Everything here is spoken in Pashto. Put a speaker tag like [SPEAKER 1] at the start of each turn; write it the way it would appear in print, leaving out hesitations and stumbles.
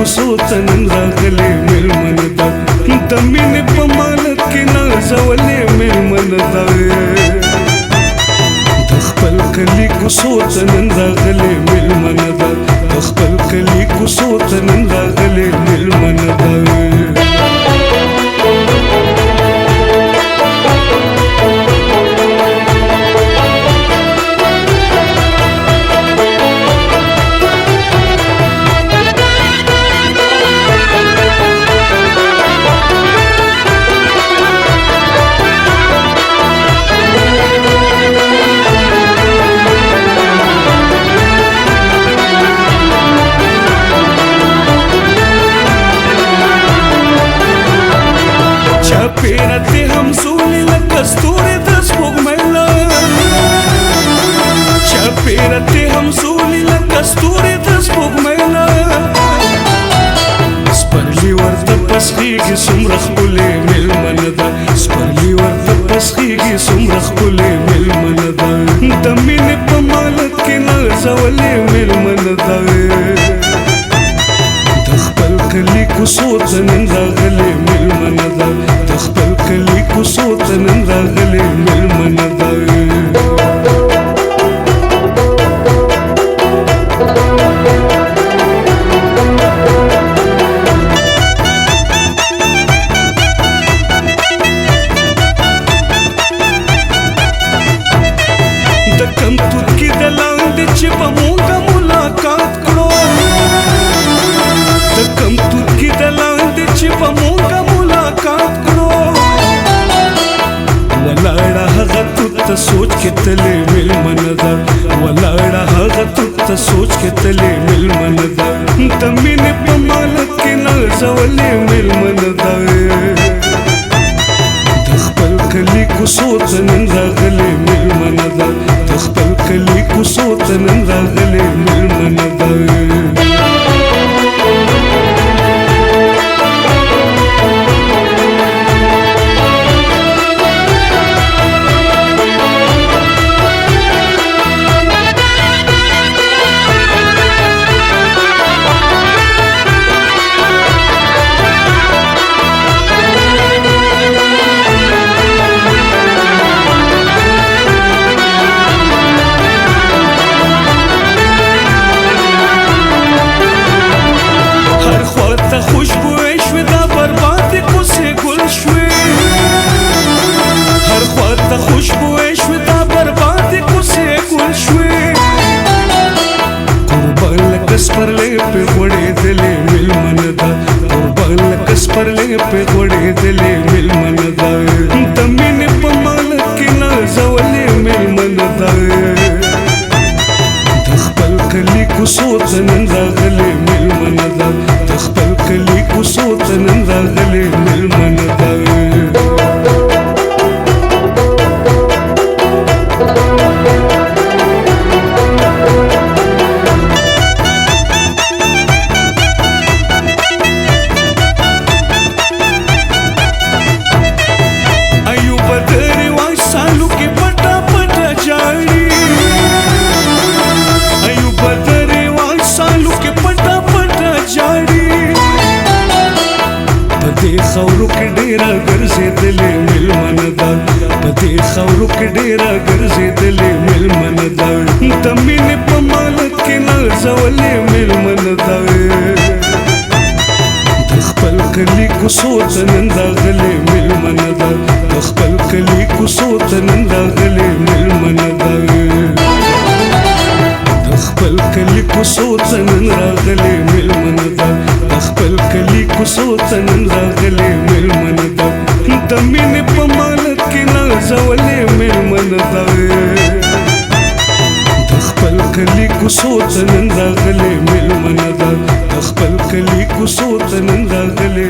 [SPEAKER 1] کوڅو ته نن راغلې مېلمنه ده د مینې په مالت کې نازولې مېلمنه ده د خپل کلي کوڅو ته نن راغلې مېلمنه ده د خپل کلي کوڅو ته نن راغلې مېلمنه ده پیرته هم سولې لکه ستوري د سپوږمۍ چا پیرته هم سولې لکه ستوري د سپوږمۍ سپرلي ورته پسخېږي څومره ښکلې مېلمنه ده سپرلي ورته پسخېږي څومره ښکلې مېلمنه ده د مینې په مالت کې نازولې مېلمنه ده د خپل کلي کوڅو ته نن راغلې مېلمنه ده د خپل کلي کوڅو ته نن راغلې مېلمنه ده د کم ترکي د لاندې چې به مونږه ملاقات کړو د کم ترکي د لاندې چې به مونږه ملاقات کړو ولاړه هغه توت ته سوچ کې تلې مېلمنه ده ولاړه هغه توت ته سوچ کې تلې مېلمنه ده د مینې په مالت کې نازولې مېلمنه ده د خپل کلي کوڅو ته نن راغلې مېلمنه ده د خپل کلي کوڅو ته نن راغلې مېلمنه ده خوشبوئی شوی دا برباد کوڅې ګل شوی هر خوا ته خوشبوئی شوی دا برباد کوڅې ګل شوی قربان لکه سپرلی پې غوړېدلې مېلمنه ده قربان لکه سپرلی پې غوړېدلې مېلمنه ده د مینې په مالت کې نازولې مېلمنه ده د خپل کلي کوڅو ته نن راغلې مېلمنه ده د خپل کلي کوڅو ته نن راغلې مېلمنه ده ایوبه د رواج سالو کې پټه پټه جاړي ایوبه د رواج سالو کې پټه پټه جاړي په دې خاورو کې ډېره ګرځېدلې مېلمنه ده په دې خاورو کې ډېره ګرځېدلې مېلمنه ده د مینې په مالت کې نازولې مېلمنه ده د خپل کلي کوڅو ته نن راغلې مېلمنه ده د خپل کلي کوڅو ته نن راغلې مېلمنه ده د خپل کلي کوڅو ته نن راغلې مېلمنه ده د خپل کلي کوڅو ته نن راغلې مېلمنه ده د مینې په مالت کې نازولې مېلمنه ده د خپل کلي کوڅو ته نن راغلې مېلمنه ده د خپل کلي کوڅو ته نن راغلې